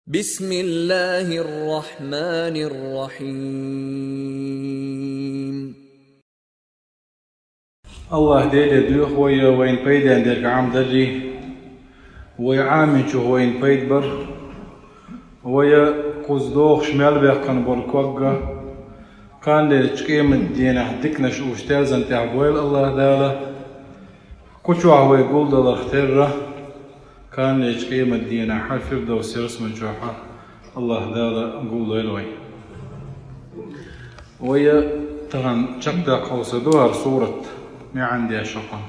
بسم الله الرحمن الرحيم. الله ديل دوخ وين بيدان ديرك عام دري ويعامل شو وين بيد بر ويا قصدوخ شمال بيقن بالكوجا كان لتشقيم الدين حدكنا شو اشتازن تعبويل الله داله كوشو هو يقول دل اختيره كان لتشقيم الدين حفر دو سيرس من جوحه الله داله نقول له ويا طبعا شقدا قوسدوها صورة ما عندي أشقا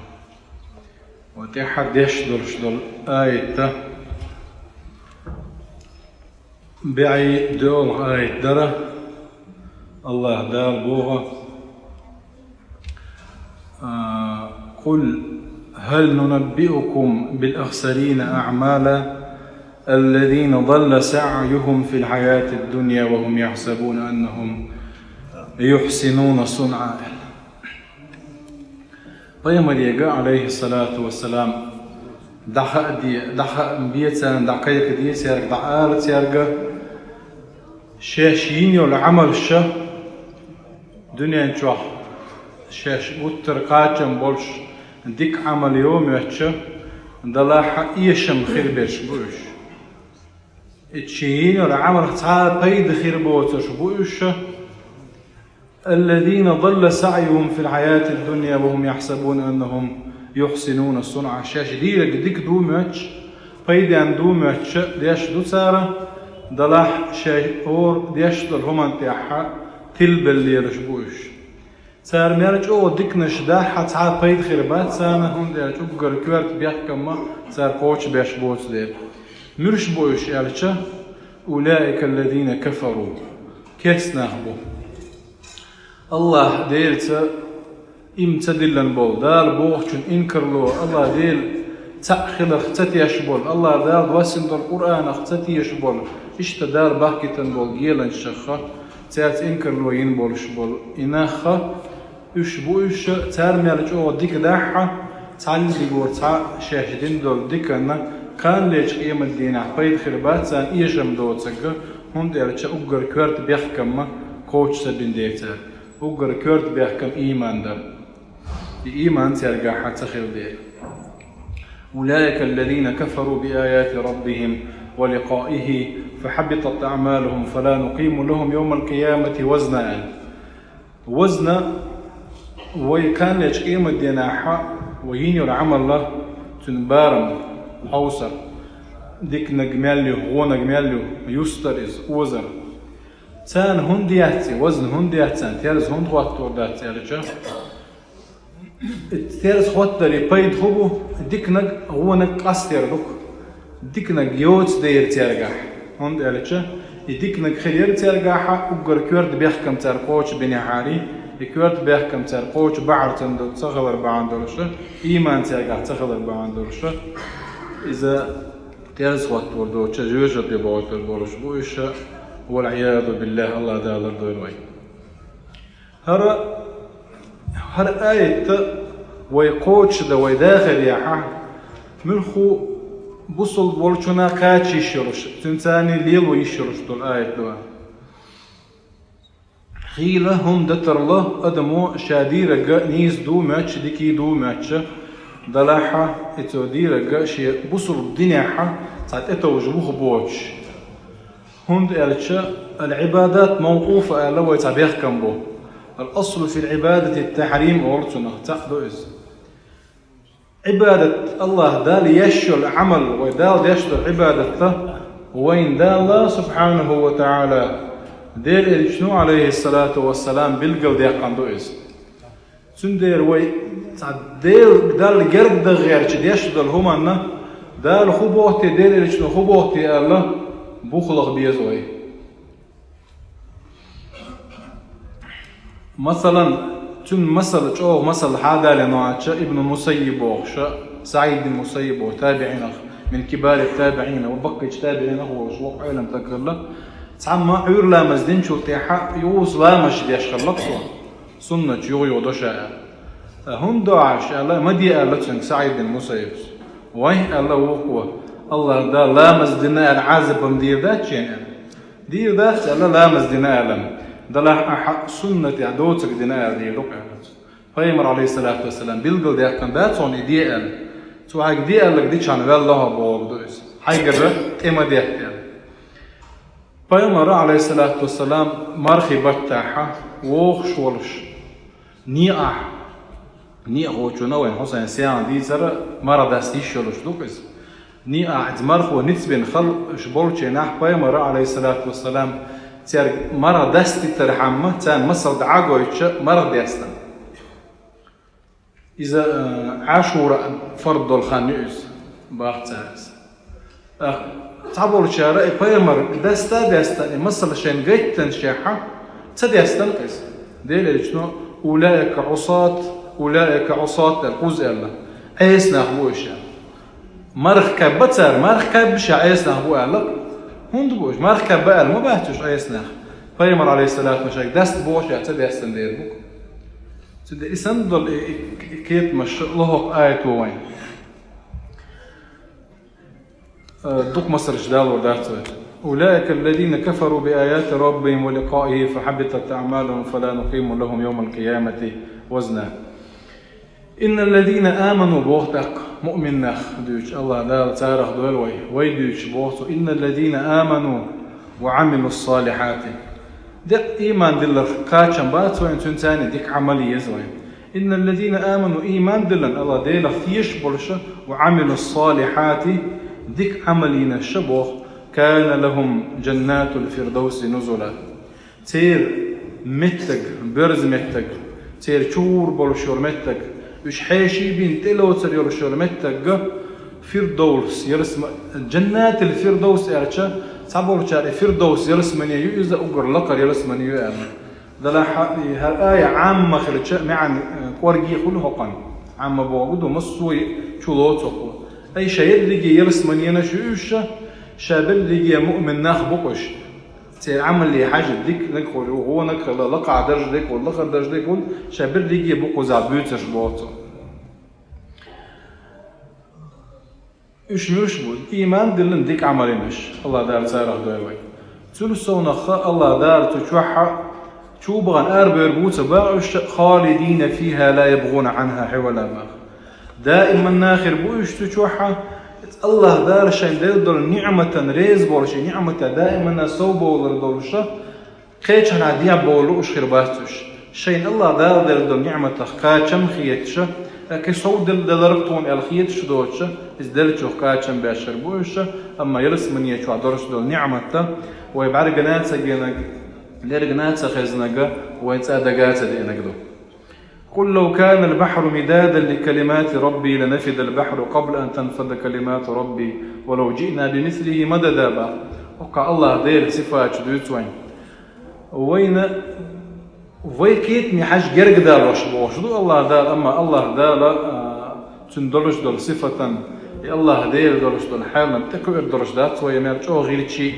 وتحد يشدل آية بعي دول آية درة الله دار بوغا قل هل ننبئكم بالأخسرين أعمالا الذين ضل سعيهم في الحياة الدنيا وهم يحسبون أنهم يحسنون صنعا. Peygamber عليه الصلاة والسلام دخل بيتان دقيق دي سيرك دعارت سيرك شاشين والعمل الش دنيا نشوح شاش وترقاتم بولش ديك عمل يوم يتش دلاح يشم خير بيش بوش اتشين والعمل تعال بيد خير بوتش بوش الذين ضل سعيهم في الحياة الدنيا وهم يحسبون أنهم يحسنون الصنع. شاش ديك دومتش بيدان دومتش ديش دو سارة دلاح شاي اور ديش دلهم انتيحا تلب اللي رشبوش سار ميرج او ديكنش داحا تعال بيد خربات سانة هم ديرج اقر كوارت بيحكما سار قوش بيش بوش دير مرش بوش يالشا أولئك الذين كفروا كيس ناخبو الله ديلتا امتدلن بول دال بوخشن انكرلو الله ديل تأخذ اختتي يشبول الله دال واسند القرآن اختتي يشبول اشتا دال باكتن بول جيلن شخة تات انكرلو ينبول شبول اناخة اشبو اش تار ميالجو ديك داحة تعالي ديقور شاشدين دول ديكنا كان ليش قيمة دينا بيد خربات سان ايشم دوتسك هم ديالتا اقر كوارت بيحكم كوش سبين ديكتار وقر كورت بيحكم إيمان ده إيمان ترجع حتى خير ده أولئك الذين كفروا بآيات ربهم ولقائه فحبطت أعمالهم فلا نقيم لهم يوم القيامة وزنا وكان لشقيم الديناحة وين العمل الله تنبارم حوصر ديك نجماليو هو نجماليو يسترز وزر تان هندياتي وزن هندياتان تيرز هند خواتور دات يالجا تيرز خواتري بيد خوبو ديكنج هو نك قاستير دوك ديكنج يوت دير تيرجع هند يالجا ديكنج خير تيرجع وقر كورد بيحكم ترقوش بني حالي كورد بيحكم ترقوش بعرتن دو تخلر بعندولش ايمان تيرجع تخلر بعندولش اذا تيرز خواتور دو تشجوج بيبوتر بولش بوش والعياذ بالله الله دال الدوي هر آية ويقوتش دا ويداخل يا حا ملخو بصل بولشنا قاتش يشرش تنساني ليل ويشرش دول آية دوا خيلة هم دتر الله أدمو شاديرة نيز دو ماتش ديكي دو ماتش دلاحة اتو ديرة شي بصل الدنيا حا ساعت اتو جبوخ بوتش هند ألشا العبادات موقوفة لو يتبيخ كمبو الأصل في العبادة التحريم أولتنا تأذوز عبادة الله دال يشو العمل ودال يشو العبادة وين دال الله سبحانه وتعالى دير شنو عليه الصلاة والسلام بالقل ديقان دوز سندير وي دير دال جرق دغير يشو دال هما دال خبوتي دير شنو خبوتي الله بوخلق بيزوي مثلا تون مثل جو مثل هذا لنوعش ابن المسيب وخشا سعيد المسيب وتابعين من كبار التابعين وبقي تابعين هو شو علم تكرله تعمى عير لا مزدين شو تيحا يوز لا مش ديش خلقوا سنة يو دشا هم دعش الله مدي الله سعيد المسيب وين الله وقوه الله دا لامز دنا العازب دير ذات شيء دير ذات لا لامز دنا لم دلا سنة عدوتك دنا دي لقى فيمر عليه الصلاة والسلام بيلقل ده كان ذات صون ديال تو هاك ديال لك ديش عن الله بوردوس هاي قرر إما ديال فيمر عليه الصلاة والسلام مرخي بتاعها وخش ولش نيا هو شنو وين حسين سيان دي سر مرة دستيش ولش دوكس نيا عزمرخ ونتبين خل شبولش نح فيمر عليه الصلاة والسلام تير مرة دستي ترحمه تان مصر دعاقويتش مرة ديستن إذا عاشورا فرض الخنيس باختارس تعبوا الشارع فيمر دستا مصر شين جيتن شيحة تديستن قيس ديل شنو أولئك عصاة القوز الله عيسنا هو الشام مرخ بتر مرخ بش عيسنا هو الله هند بوش مرخ بقى ما بحتش عيسنا فيمر عليه الصلاة والسلام دست بوش تديستن دير بوك سيدي إسندل كيت مش الله آية وين دوك مصر جدال ودارت أولئك الذين كفروا بآيات ربهم ولقائه فحبطت أعمالهم فلا نقيم لهم يوم القيامة وزنا إن الذين آمنوا بوختك مؤمن نخ دوش الله دال تارخ دول ويدوش بوختو إن الذين آمنوا وعملوا الصالحات دق إيمان دلر قاتشن بات وين تنتاني ديك عملية زوين إن الذين آمنوا إيمان دلن الله ديلا فيش برشة وعملوا الصالحات ديك عملين الشبوخ كان لهم جنات الفردوس نزلا تير متك برز متك تير شور برشور متك وش حاشي بين تلوتر يرشور متك فردوس يرسم جنات الفردوس أرشة صبور شاري فردوس يرسمني يؤذى أجر لقر يرسمني يؤمن دلا هالآية عامة خلتش معن قرقي خلها قن عامة بوجوده مصوي شلوتقو أي شيء اللي يرسمني أنا شوش شاب اللي مؤمن نخبقش تعمل لي حاجة ديك نقول هو نقول لقع درج ديك ولا لقع درج ديك شاب اللي يبقوا زعبوتش بوته إيش بود إيمان دلن ديك عملينش الله دار سارح دوي تلسون خا الله دار تشوحها شو بغن أربع ربوت باعش خالدين فيها لا يبغون عنها حولا ما دائما ناخر بوش تشوحها الله دار شيء دل نعمة ريز بولش نعمة دائما صوب ولا دولش كيش أنا ديا بولوش خرباتش شيء الله دار دل نعمة قاتشم خيتش كصود دلربتون الخيت شدوتش إزدلتشو قاتشم باشر بوش أما يرسمني يشوا درش دل نعمة ويبعد جنات سجينك لرجنات سخزنك ويتسادقات دينك دو قل لو كان البحر مدادا لكلمات ربي لنفد البحر قبل أن تنفد كلمات ربي ولو جئنا بمثله مددا با وقع الله دير صفات شدوت وين كيت مي حاج جرق دار وشدو الله دار أما الله دار تندرج دل صفة الله دير درج دل حال تكو درج دات ويمرج أو غير شيء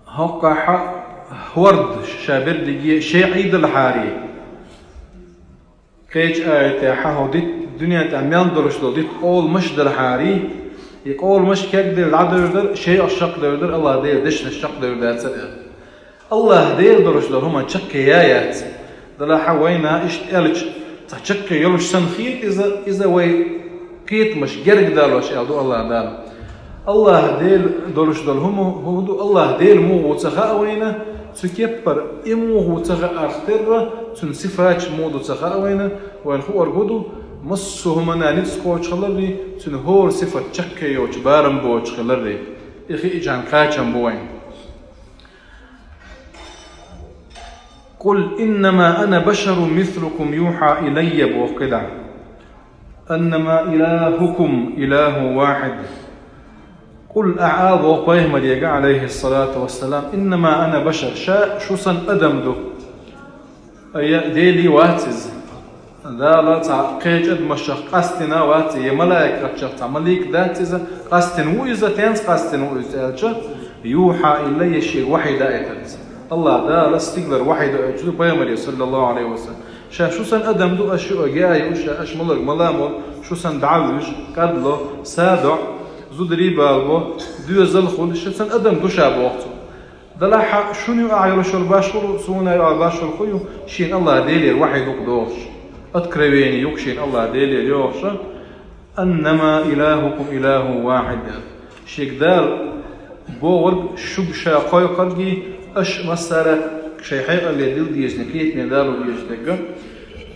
هقع ورد شابر دي شيء عيد الحاري كيش آية حاهو ديت دنيا تعمل درج دل ديت أول مش دل حاري يقول مش كقدر العدل شيء الشق دردر الله دير دش الشق دردر الله دير درج دل هما تشك يايات دلا حوينا إيش تقلش تشك يلش سنخيت إذا وي كيت مش جرق دالوش يالدو الله دال الله ديل درج دل هم هو الله ديل مو وتخاء وينا تكبر إمو هو تخاء أختر تنصفاش مو تخاء وينا وين هو أرجودو مصهم أنا نتسقوش خلري تنهور صفة تشك يوش بارم بوش خلري إخي إجان كاتشم بوين قل إنما أنا بشر مثلكم يوحى إلي بوقدع أنما إلهكم إله واحد قل أعاذ وقيهم ليقع عليه الصلاة والسلام إنما أنا بشر شو سن أدم دو أي ديلي واتز ذا لا تعقيج أدمشق قستنا واتي يملاك رتشق مليك ذاتز قستن ويزا تنس قستن ويزا يوحى إلي شيء وحيد آيتز الله دا لاستقدر وحيد أجل بيامري صلى الله عليه وسلم شو سن أدم دو أشياء جاي وش أشملك ملامو شو سن دعوج كدلو سادع زود ريبالبو دو زلخل شو سن أدم تشابه وقته دلاحة شنو أعيرش الباشر سونا الباشر خيو شين الله ديلي الوحي دقدوش أتكربيني يكشين الله ديلي يوش أنما إلهكم إله واحد شيك دال بورق شبشا قوي قرقي أش مسارة شيحي اللي ديل ديزنكيت من دارو ديزنكا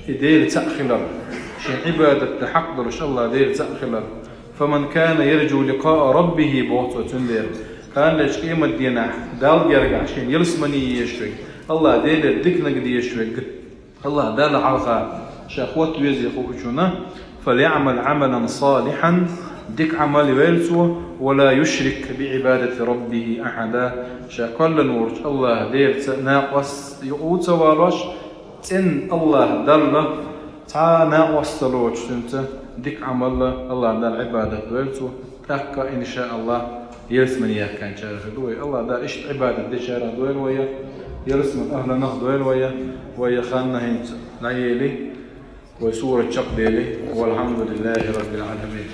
ديل تأخلر شين عبادة تحق درش الله ديل تأخلر فمن كان يرجو لقاء ربه بوطوة تندير كان ليش قيمة دينا دال يرجع شين يرسمني يشوي الله ديل الدكنا قد يشوي الله دال حلقة شاخوت ويزي خوشونا فليعمل عملا صالحا ديك عمل ويلسو ولا يشرك بعبادة ربه أحدا شاكل نور الله دير ناقص يقوت والوش تن الله دل تا ناقص تلوش تنت ديك عمل الله دل عبادة ويلسو تحكى إن شاء الله يرسمن إياه كان شارف دوي الله دا إشت عبادة دي شارف دوي ويا يرسمن أهل نهض ويا خاننا هنت نعيلي وسورة شق ديلي والحمد لله رب العالمين.